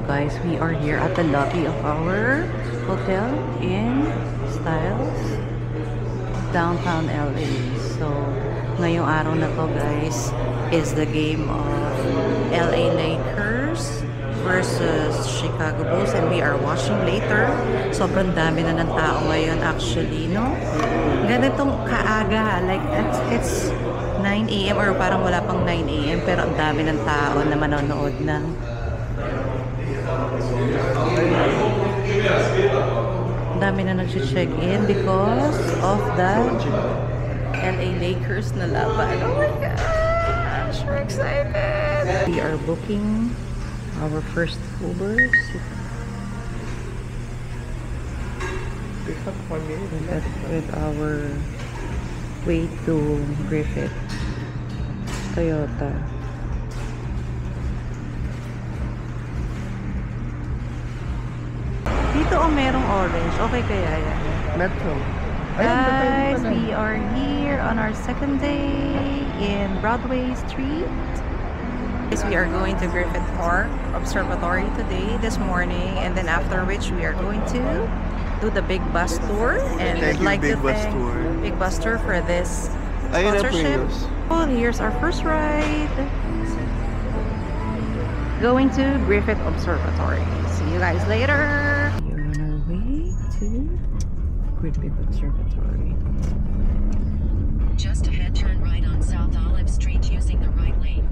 Guys, we are here at the lobby of our hotel in Styles, downtown LA. So, ngayong araw na to guys is the game of LA Lakers versus Chicago Bulls, and we are watching later. Sobrang dami na ng tao ngayon actually, no? Ganitong kaaga, like it's 9 AM or parang wala pang 9 AM pero ang dami ng tao na manonood na. Dami na nag-check in because of the LA Lakers na laban. Oh my gosh, we're excited! We are booking our first Ubers. With our way to Griffith Toyota. Dito merong orange. Okay kaya yan? Metro. Guys, we are here on our second day in Broadway Street. Guys, we are going to Griffith Park Observatory today, this morning, and then after which we are going to do the Big Bus Tour. And I'd like to thank Big Bus Tour for this sponsorship. Oh, here's our first ride. Going to Griffith Observatory. See you guys later. To Griffith Observatory. Just ahead, turn right on South Olive Street using the right lane.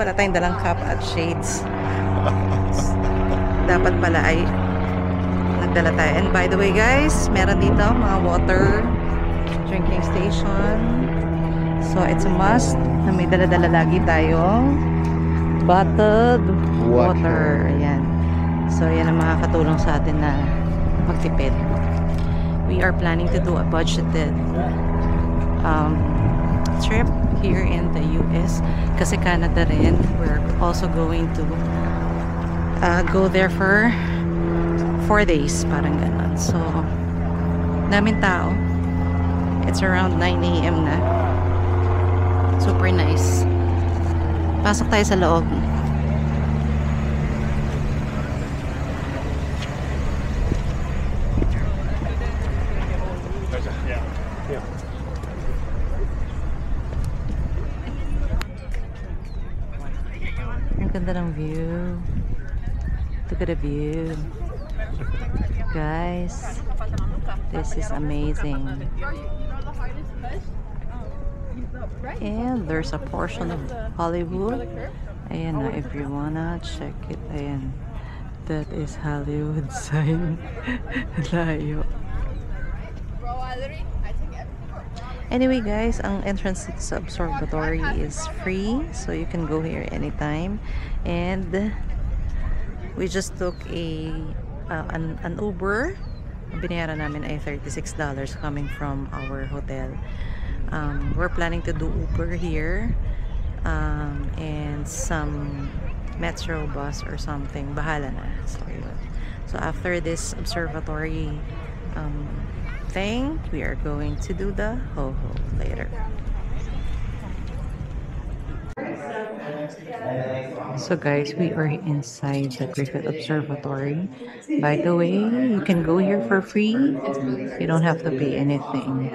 Wala tayong dalang cup at shades. Dapat pala ay nagdala tayo. And by the way guys, meron dito mga water drinking station. So it's a must na may dala-dala lagi tayong bottled water. Ayan. So yan ang makakatulong sa atin na magtipid. We are planning to do a budgeted trip here in the US kasi Canada rin. We're also going to go there for 4 days, parang ganon. So daming tao. It's around 9 AM na. Super nice. Pasok tayo sa loob. Ganda ng view. Look at the view. Guys, this is amazing. And there's a portion of Hollywood. Ayan na, if you wanna check it. Ayan. That is Hollywood sign. Layo. Anyway guys, ang entrance sa observatory is free, so you can go here anytime. And we just took an Uber. Ang binayaran namin ay $36 coming from our hotel. We're planning to do Uber here, and some metro bus or something. Bahala na. So yun. So after this observatory thing, we are going to do the ho-ho later. So guys, we are inside the Griffith Observatory. By the way, you can go here for free. You don't have to pay anything.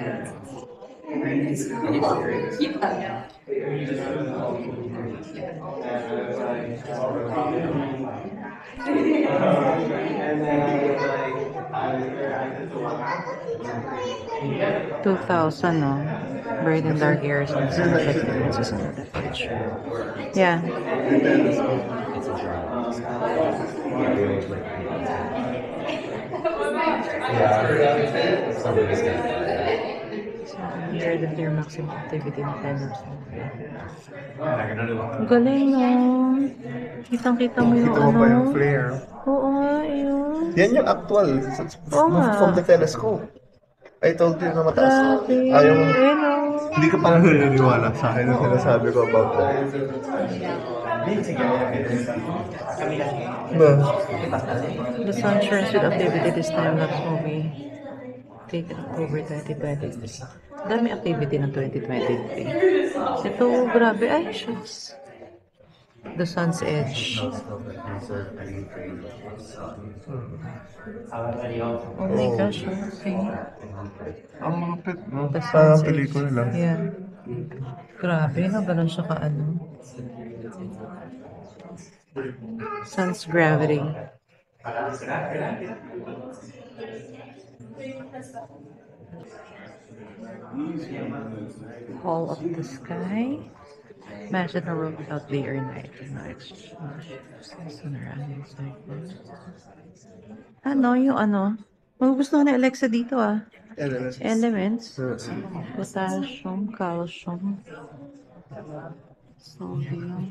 2,000, no? Bright and dark airs and some differences in the picture. Yeah. So here the clear maximum activity na 10 or something. Galing, no? Kitang-kita mo yung Kita mo ano? ba yung flare? Oo nga, yun. Yan yung actual Oo nga. from the telescope. I told you na mataas. Grabe. Ayaw mo. Ayun, oh. Hindi ka parang naniniwala sa akin yung sinasabi ko about that. No. The sun shines with activity this time-lapse movie. Taken October 2020. Dami activity ng 2023. Ito, grabe. Ay, shucks. The Sun's Edge. Oh my gosh, okay. Ang mga pet, no? The Parang Sun's Edge. pelikula lang. Yeah. Grabe, no? Ganun siya ka-ano. Sun's Gravity. Hall of the Sky. Imagine a world without day or night. Ano, yung ano? Magugustuhan na Alexa dito, ah. Elements. Potassium, calcium, sodium,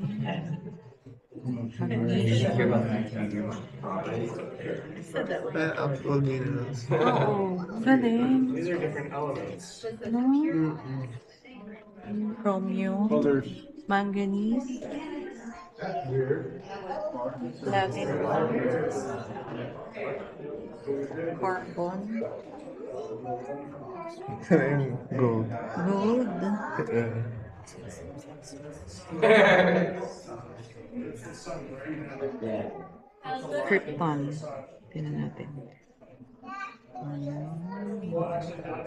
Actual minerals. oo, galing. No? Chromium, manganese, platinum, carbon, Gold. gold, krypton. Tingnan natin.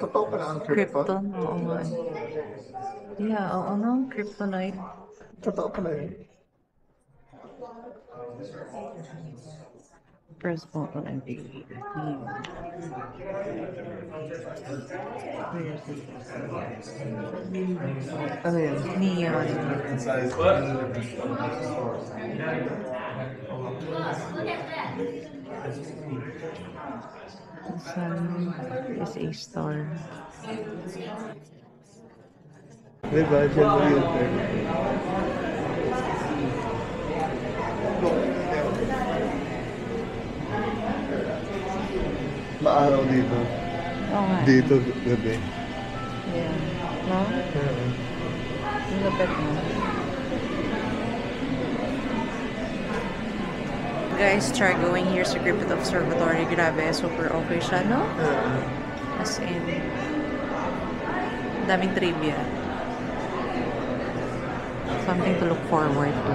Totoo pa na ang krypton? Krypton, oo nga. Yeah, oo no, kryptonite. Totoo pa na yun. Press button and delete. Where is it? Ano yan? Neon. The sun is a star. Diba? Diyan mo yun. Maaraw dito. Oo nga. Dito, gabi. Yeah. No? Ang lapit mo. Guys, try going here sa Griffith Observatory. Grabe, super okay siya, no? As in, daming trivia. Something to look forward to.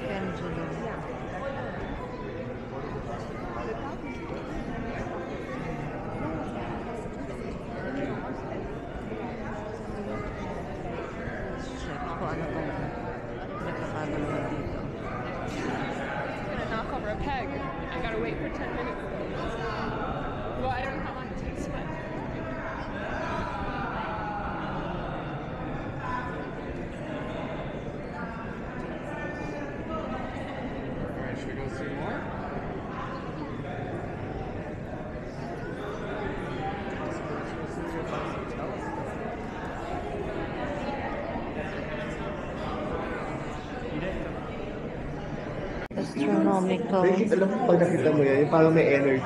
Pendulum. Check kung ano tong nagkakagalawan dito. Gonna knock over a peg. I gotta wait for 10 minutes. Well, I don't know how long it takes, but Astronomical. Alam mo, pag nakita mo yan, yung parang may energy.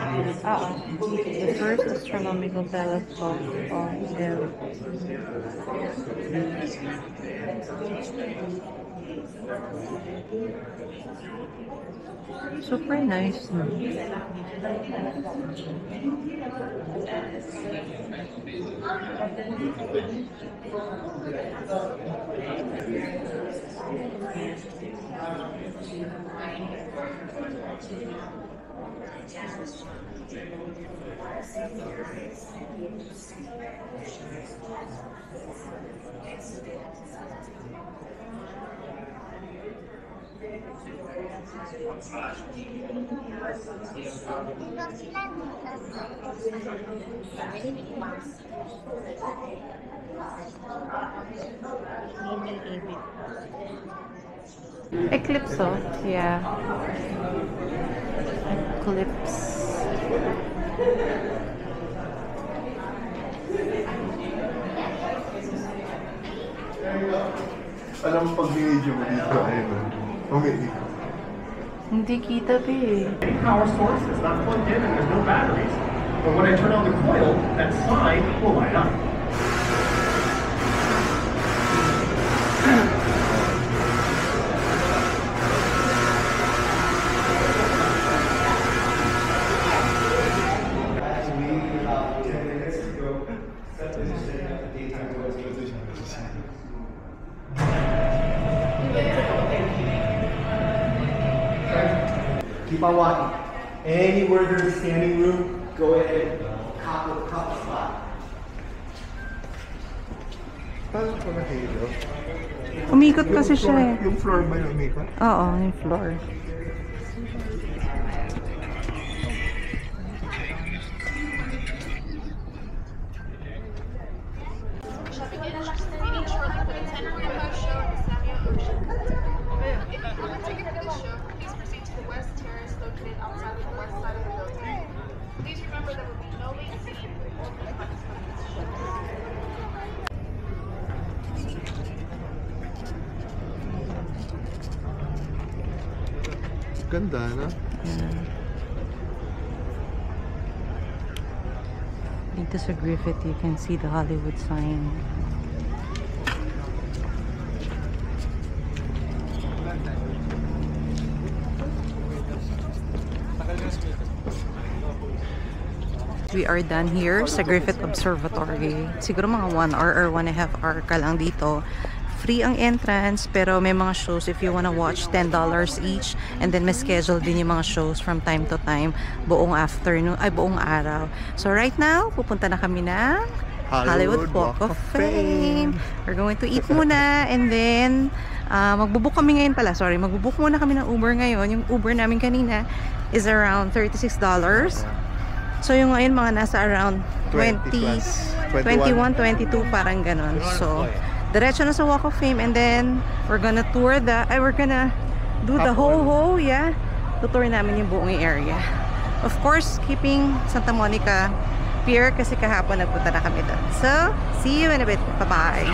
The first astronomical telescope on Earth. Super nice. No? Eclipse, oh. Yeah. Eclipse. Alam mo, pag binidyo mo dito, ayun o. Umiikot. Hindi kita pa eh. Power source is not plugged in and there's no batteries. But when I turn on the coil, that sign will light up. Keep on walking. Anywhere there's a standing room, go ahead and cop a spot. Paano ko nakilo? Umikot kasi siya eh. Yung floor ba yung umikot? Oo, yung floor. Ganda, no? Dito sa Griffith, you can see the Hollywood sign. We are done here sa Griffith Observatory. Siguro mga 1 hour or 1.5 hour ka lang dito. Free ang entrance, pero may mga shows if you wanna watch, $10 each. And then may schedule din yung mga shows from time to time, buong afternoon, ay buong araw. So right now, pupunta na kami ng Hollywood Walk of Fame. We're going to eat muna, and then magbubook kami ngayon pala. Sorry, magbubook muna kami ng Uber ngayon. Yung Uber namin kanina is around $36. So yung ngayon mga nasa around 21, 22, parang ganon. So diretso na sa Walk of Fame, and then we're gonna tour we're gonna do the whole, yeah. Tutour namin yung buong area. Of course, keeping Santa Monica Pier kasi kahapon nagpunta na kami doon. So, see you in a bit. Bye-bye.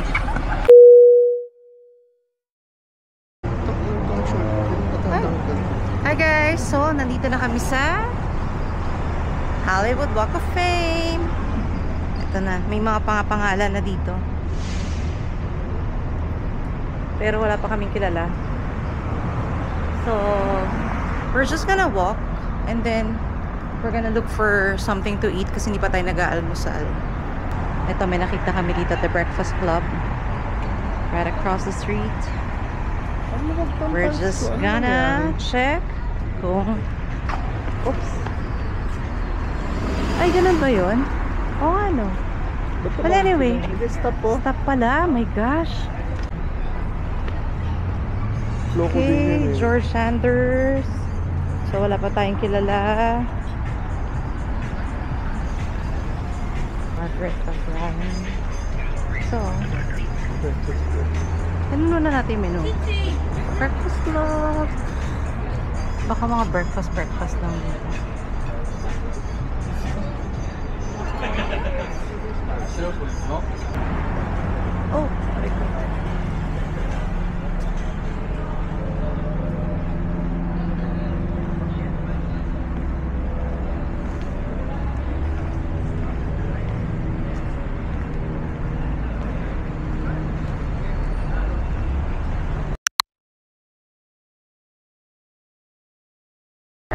Hi guys! So, nandito na kami sa Hollywood Walk of Fame. Ito na, may mga pangalan na dito. Pero wala pa kaming kilala. So, we're just gonna walk, and then we're gonna look for something to eat kasi hindi pa tayo nag-aalmusal. Ito, may nakita kami dito at the Breakfast Club. Right across the street. We're just gonna check kung... Oops. Ay, ganun ba yun? Oo, ano? But anyway, stop pala. My gosh. Okay, George Sanders. So, wala pa tayong kilala. Margaret Brown. So, ano na natin yung menu? Breakfast Club. Baka mga breakfast lang dito. Oh, sorry.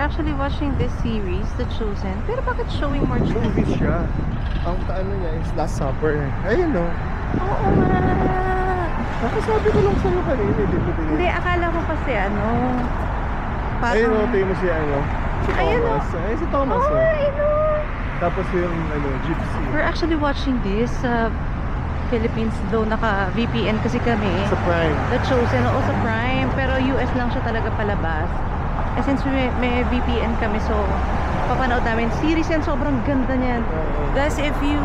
Actually watching this series, The Chosen. Pero bakit showing more Chosen? Movie siya. Ang ano niya is Last Supper. Ayun no. Oo nga. Nakasabi ko lang sa'yo kanina. Hindi, akala ko kasi ano. Ayun no, tayo mo siya ano. Si Ayun, Thomas. Ayun si Thomas. Oh, I know. Tapos yung ano, Gypsy. We're actually watching this sa Philippines, though naka-VPN kasi kami. Sa Prime. The Chosen, oo sa Prime. Pero US lang siya talaga palabas. Eh, since may VPN kami, so papanood namin series yan, sobrang ganda niyan. Guys, if you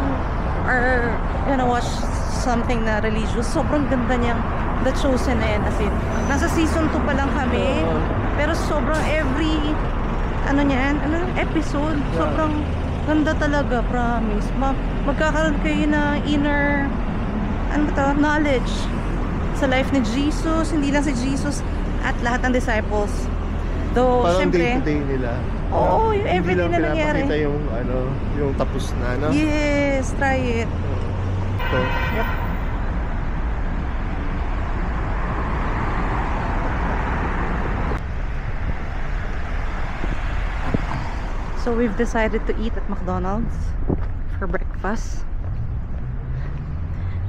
are gonna watch something na religious, sobrang ganda niyang The Chosen na yan. As in, nasa season 2 pa lang kami, pero sobrang every episode, sobrang ganda talaga, promise. Magkakaroon kayo na inner knowledge sa life ni Jesus, hindi lang si Jesus at lahat ng disciples. Though, Parang syempre, day-to-day nila. oo, yung everything na nangyari. Hindi lang pinapakita yung tapos na, no? Yes, try it. Ito. Yep. So we've decided to eat at McDonald's for breakfast.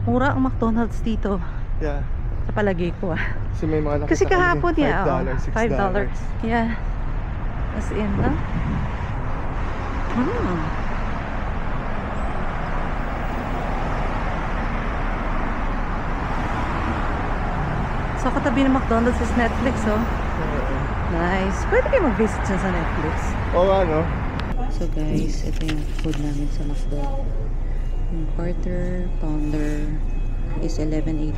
Mura ang McDonald's dito. Yeah. Sa palagay ko Kasi may mga Kasi kahapon niya, $5, $6. $5. Yeah. As in, no? So, katabi ng McDonald's is Netflix, oh. Nice. Pwede kayo mag-visit dyan sa Netflix. Oo, ano? So, guys, ito yung food namin sa McDo. Yung quarter pounder is $11.89.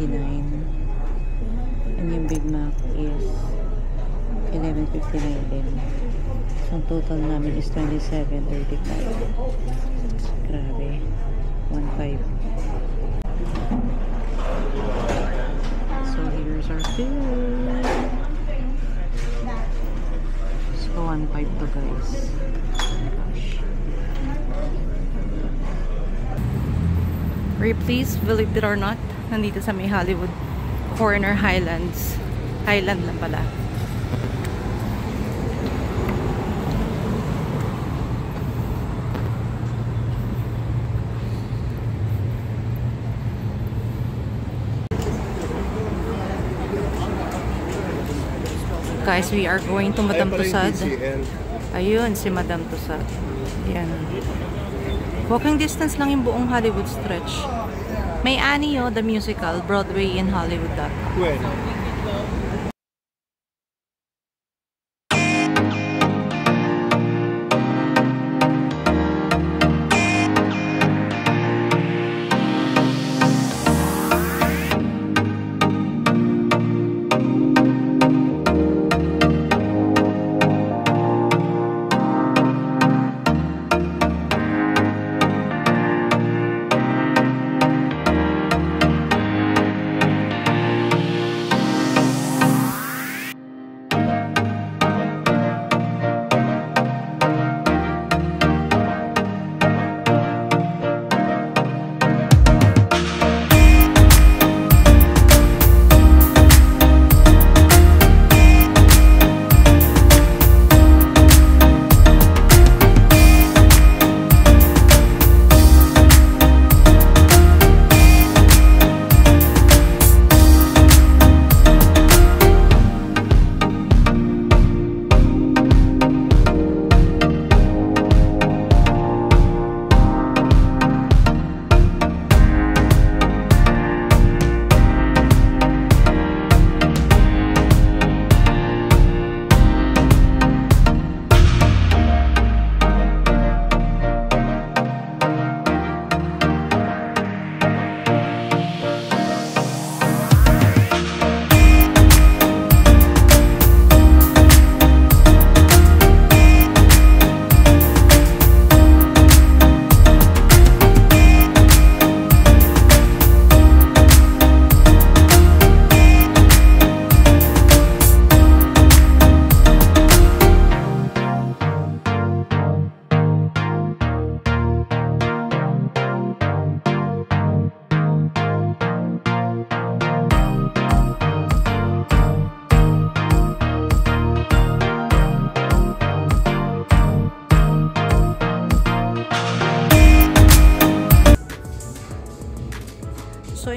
And yung Big Mac is $11.59 din. So, ang total namin is $27.35. Grabe. 1.5. So, here's our food. So, 1.5 to, guys. Ripley's, believe it or not, nandito sa may Hollywood Corner Highlands. Highland na pala. Guys, we are going to Madame Tussauds. Ayun, si Madame Tussauds. Yan. Walking distance lang yung buong Hollywood stretch. May Annie, the musical, Broadway in Hollywood. When?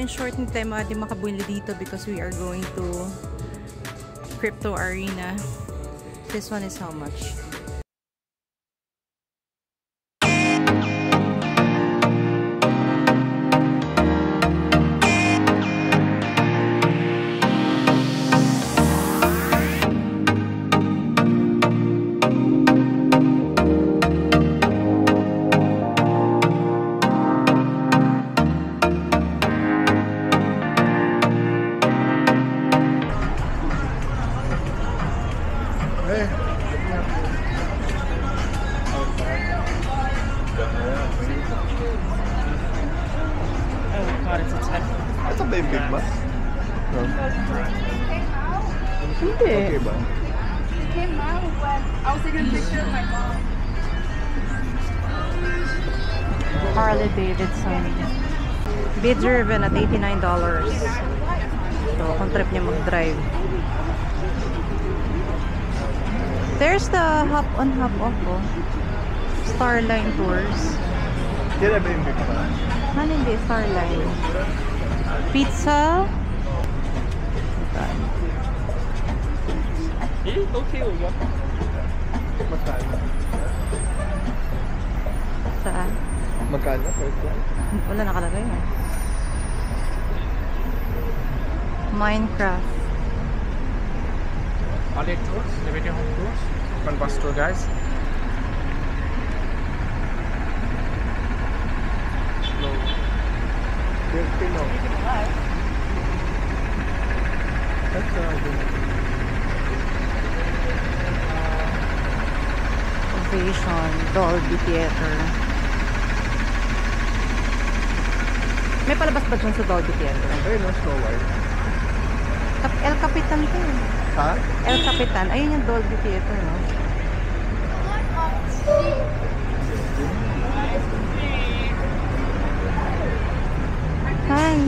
in short, hindi tayo makabili dito because we are going to Crypto Arena. This one is how much? That's a big bus. No. Okay ba? Came out when I was taking a picture of my mom. Harley Davidson. Be driven at $89. So, kung trip niya mag-drive. There's the hop-on, hop-off, oh. Starline Tours. Kaya ba yung big bus? Ano hindi? Starline. Pizza. Magkano? Saan? Magkano? First one? Wala nakalagay eh. Minecraft. Holiday tours, Liberty Home tours, open bus tour guys. Ovation, Dolby Theater. May palabas ba dun sa Dolby Theater? Ayun, no, Snow White. El Capitan to eh. Ha? El Capitan. Ayun yung Dolby Theater, no? Han,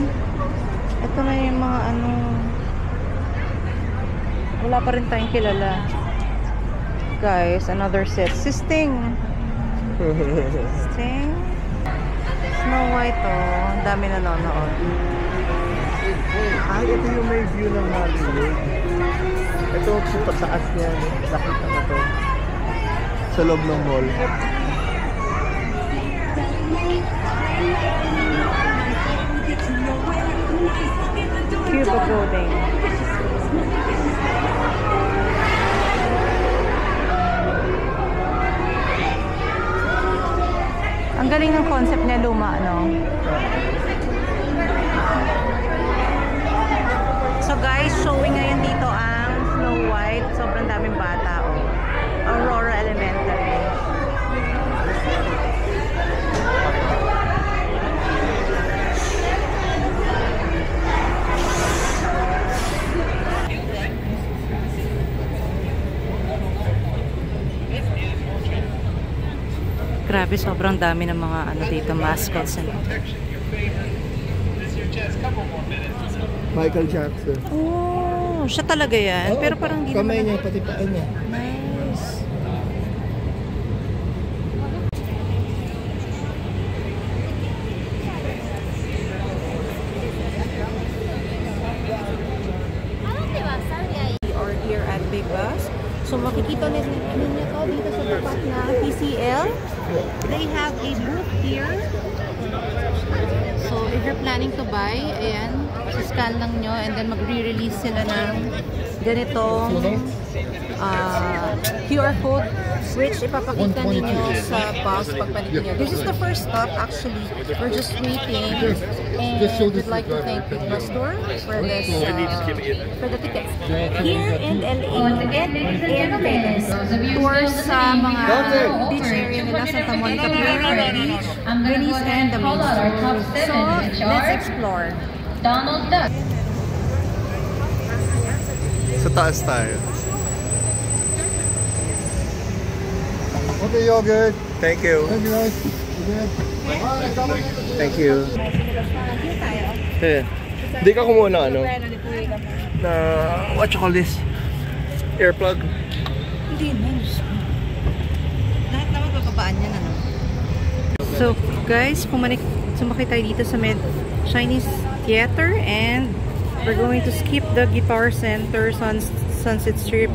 ito na yung mga ano. Wala pa rin tayong kilala. Guys, another set. Si Sting. Sting. Snow White, oh. Ang dami nanonood. Ay, ito yung may view ng Hollywood. Ito, sa pataas niya. Nakita ko to. Sa loob ng mall. Cuba Golding. Ang galing ng concept niya, luma, no? So guys, showing ngayon dito ang Snow White. Sobrang daming bata, oh. Aurora Elementary. Grabe, sobrang dami ng mga ano dito, mascots. Michael Jackson. Oh, siya talaga yan. Pero parang hindi kamay naman. niya, pati paa niya. Nice. We are here at Big Bus. So makikita ninyo to dito sa tapat na PCL. They have a booth here. So if you're planning to buy, ayan, scan lang nyo and then magre-release sila ng ganitong QR code which ipapakita ninyo sa bus pagpalit niyo. This is the first stop actually. We're just waiting and we'd like to thank Big Bus Tour for this for the tickets. Here in LA and in Vegas, tours sa mga beach area nila, Santa Monica Pier, Beach, Venice, and the main street. So, let's explore. Donald Duck. Sa taas tayo. Okay, yogurt. Thank you. Thank you, guys. Thank you. Eh, di ka kumuha na ano? Na, what you call this? Earplug? Hindi na. Lahat naman bababaan niya na. So, guys, sumakay tayo dito sa Chinese theater, and we're going to skip the Guitar Center, Sunset Strip.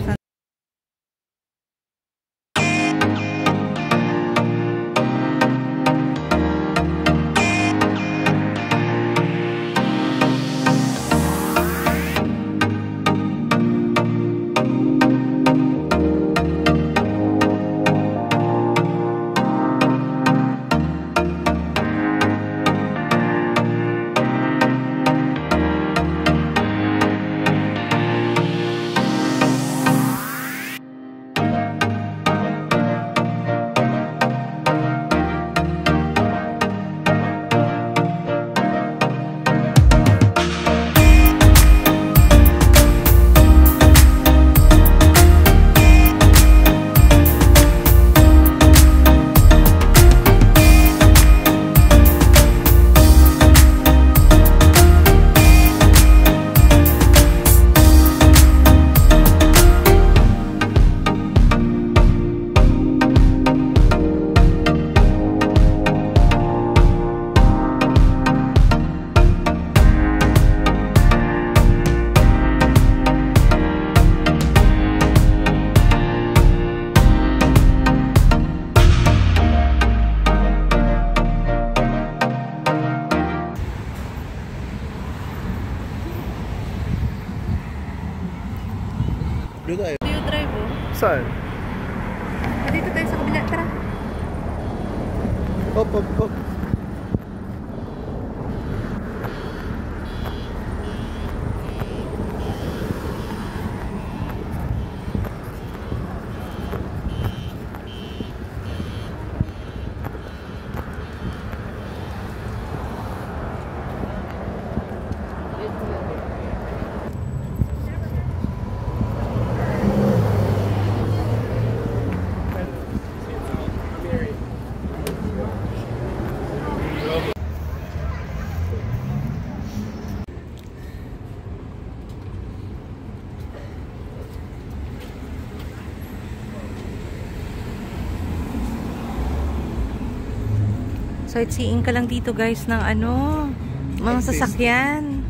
Dito tayo. Dito drive, oh. Saan? Dito tayo sa kabila. Tara. Hop, hop, hop. Sightseeing ka lang dito guys ng ano, mga sasakyan.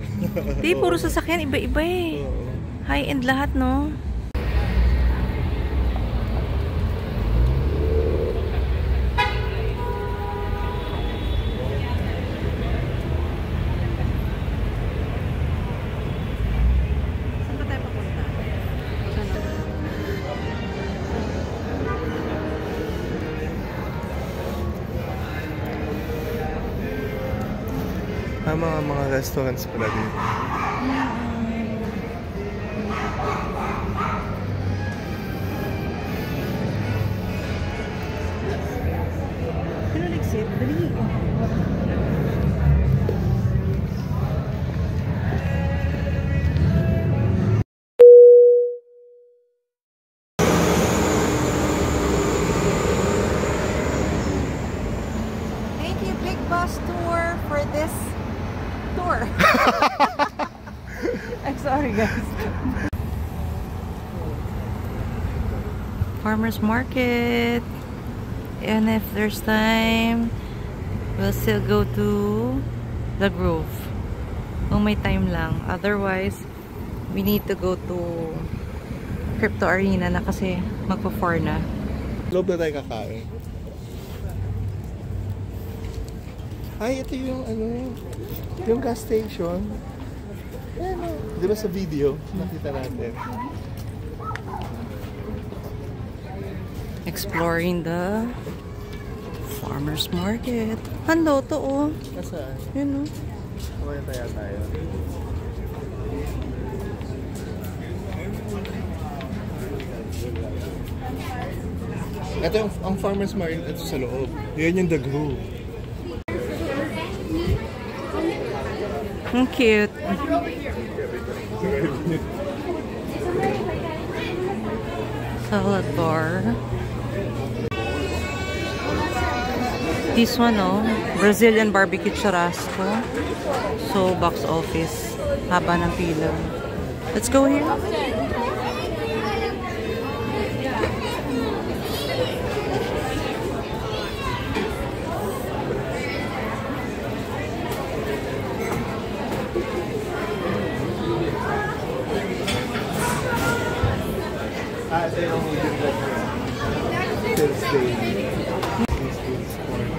Di, puro sasakyan, iba-iba eh. High-end lahat, no? Saan ba tayo papunta? Mga restaurants pala dito. Ano exit? Dali. Thank you, Big Bus Tour, for this tour. I'm sorry, guys. Farmers Market. And if there's time, we'll still go to the Grove. Kung may time lang. Otherwise, we need to go to Crypto Arena na kasi magpa-4 na. Loob na tayo kakain. Ay, ito yung ano, yung gas station. Ayan o. Di ba sa video, nakita natin. Exploring the Farmers Market. Hando to, oh. Nasaan? Yun, oh. Kumaya tayo. Ito yung ang Farmers Market ito sa loob. Yan yung The Grove. Ang cute. Salad bar. This one, oh, Brazilian barbecue churrasco. So, box office. Haba ng pila. Let's go here.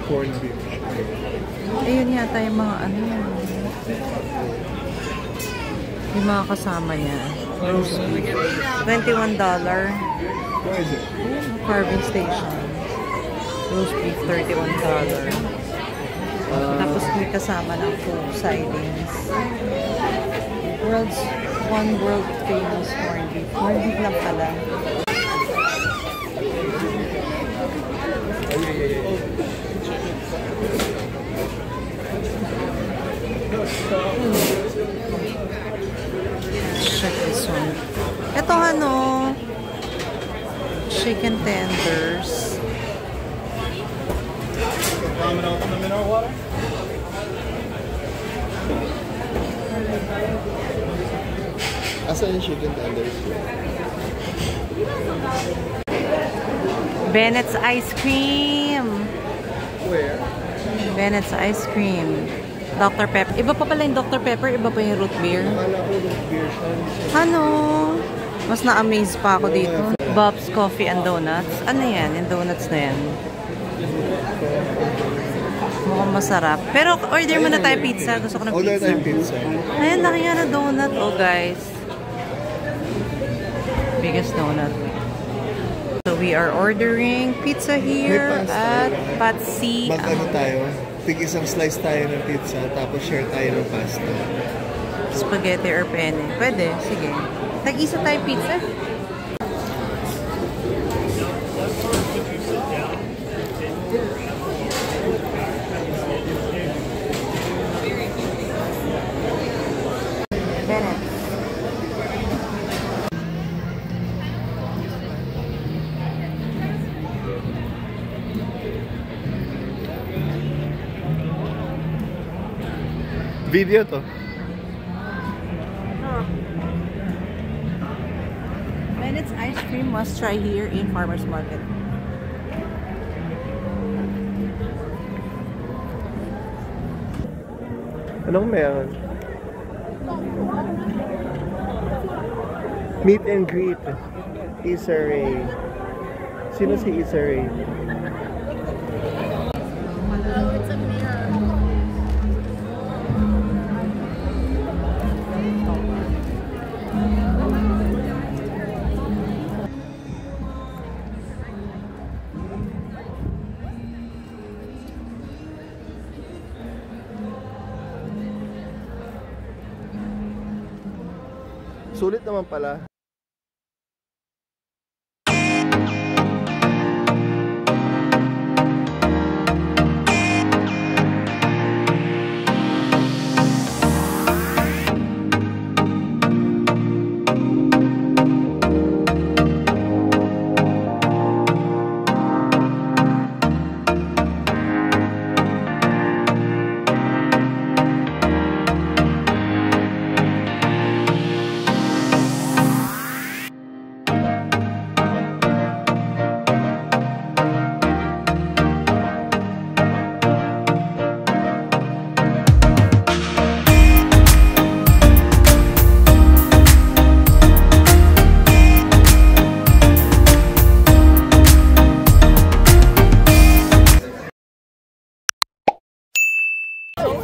Corned beef. Ayun yata yung mga ano yan. Yung mga kasama niya. Roast beef. $21. Where is it? Carving station. Roast beef, $31. Tapos may kasama ng full sidings. World famous corned beef. Corned beef lang pala. Check this one. Ito ano, chicken tenders. Asan yung chicken tenders? Bennett's ice cream. Where? Bennett's ice cream. Dr. Pepper. Iba pa pala yung Dr. Pepper, iba pa yung root beer. Akala ko root beer siya. Ano? Mas na-amaze pa ako dito. Bob's Coffee and Donuts. Ano yan? Yung donuts na yan. Mukhang masarap. Pero order muna tayo pizza. Gusto ko ng Order pizza. tayong pizza. Ayan, laki nga na donut. Oh, guys. Biggest donut. So, we are ordering pizza here at Patsy. Mag-ano tayo? Tig isang slice tayo ng pizza, tapos share tayo ng pasta. Spaghetti or penne. Pwede. Sige. Tag-isa tayo pizza. Bennett. Video to. Bennett's ice cream must try here in Farmers Market. Anong meron? Meet and greet. Issa Rae. Sino si Issa Rae? Sulit naman pala.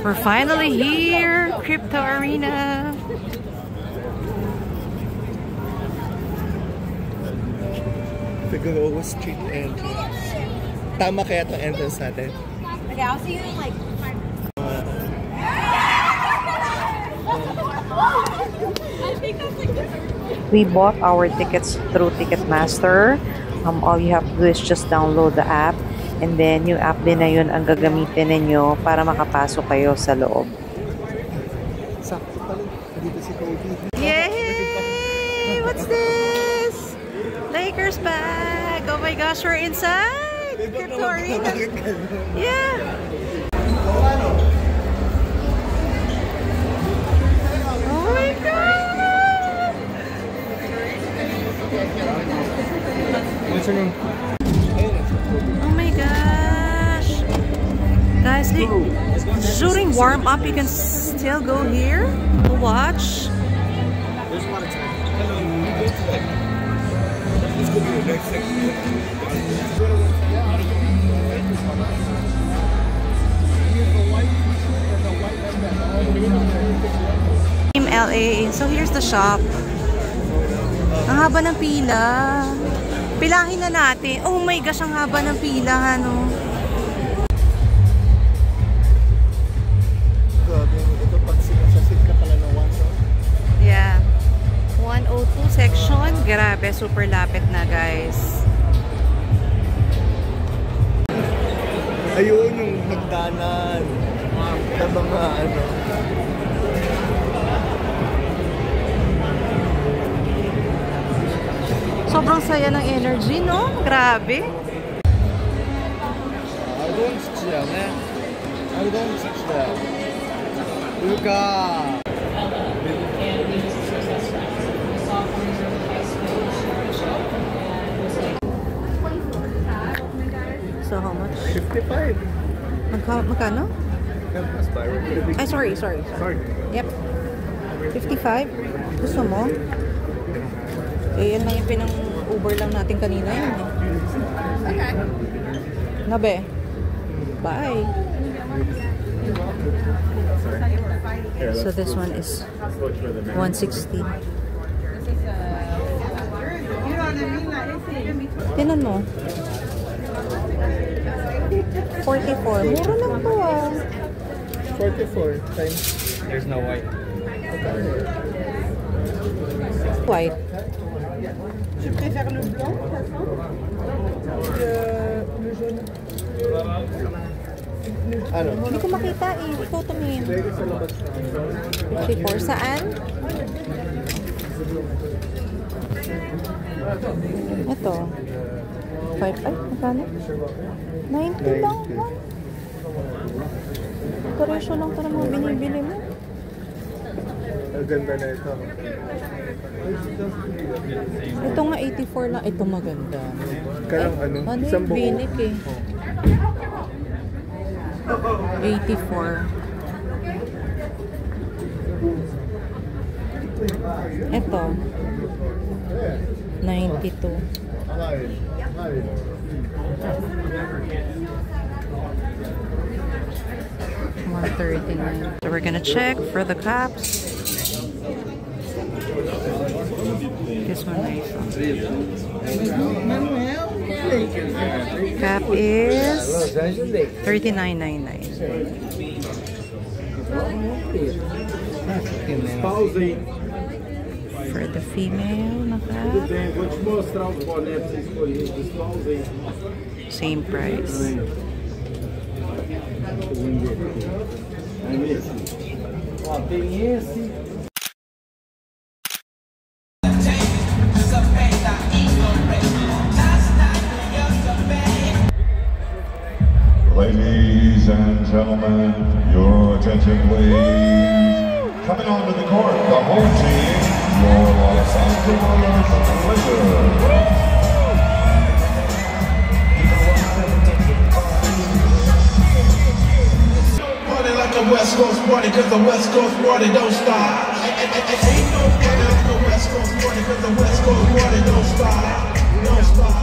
We're finally here, Crypto Arena. Figueroa Street entrance. Tama kaya itong entrance natin? Okay, I'll see you in like 5 minutes. We bought our tickets through Ticketmaster. All you have to do is just download the app. And then, yung app din na yun ang gagamitin ninyo para makapasok kayo sa loob. Sakto pala. Dito si Kobe. Yay! What's this? Lakers bag! Oh my gosh, we're inside! Crypto Arena! Yeah! Oh my God! What's your name? Oh my gosh! Guys, during warm up, you can still go here to watch. Team LA. So here's the shop. Ang haba ng pila. Pilahin na natin. Oh my gosh, ang haba ng pila, ano. Ito pag sinasasit ka pala ng 1. Yeah. 102 section. Grabe, super lapit na, guys. Ayun yung hagdanan ng mga ano. Sobrang saya ng energy, no? Grabe. So how much? 55. Magkano? Ay, sorry. Yep. 55? Gusto mo? Eh, yan lang yung pinang-Uber lang natin kanina yun. Okay. Nabe. Bye. So this one is 160. Tinan mo. 44. Mura lang to, ah. 44 times. There's no white. White. Je préfère le blanc, de toute façon. Le jaune. Ano? Hindi ko makita eh. Ikaw tumingin. 54. Saan? Ito. 5. Ay, magkano? 90 lang. Karesyo lang ito ng mga binibili mo. Ang ganda na ito. Ito nga 84 lang. Ito maganda. Karang ano? Ano Isang yung buo. binik eh? 84. Ito. 92. 139. So we're gonna check for the caps. This one nice. Cap is $39.99. For the female na cap, same price. Ladies and gentlemen, your attention please. Coming onto the court, the home team, your Los Angeles Lakers. Party like a West Coast party, cause the West Coast party don't stop. Ain't no party like a West Coast party, cause the West Coast party don't stop. Don't stop.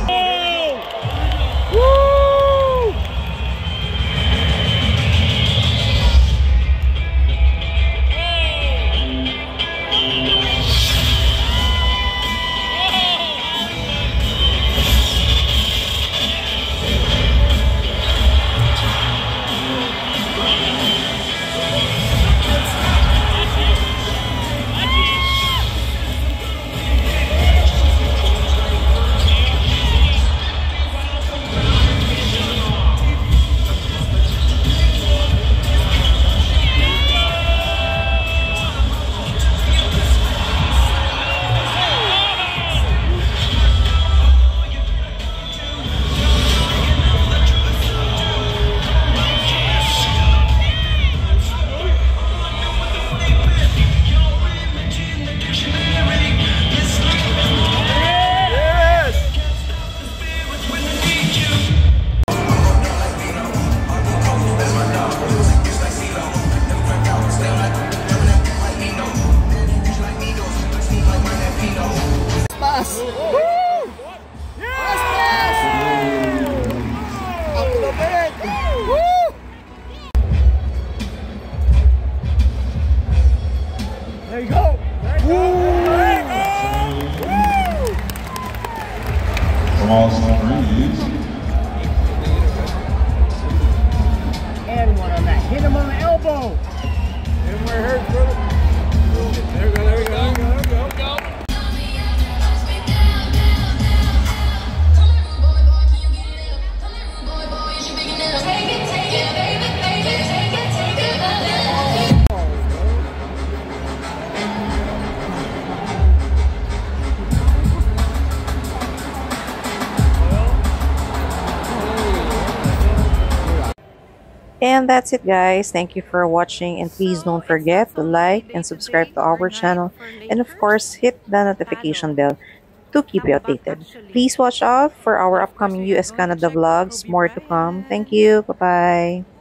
please. And one on that. Hit him on the elbow. Hit him where it hurts, brother. There we go, there we go, there we go, there we go. And that's it, guys. Thank you for watching, and please don't forget to like and subscribe to our channel, and of course hit the notification bell to keep you updated. Please watch out for our upcoming US Canada vlogs. More to come. Thank you. Bye bye.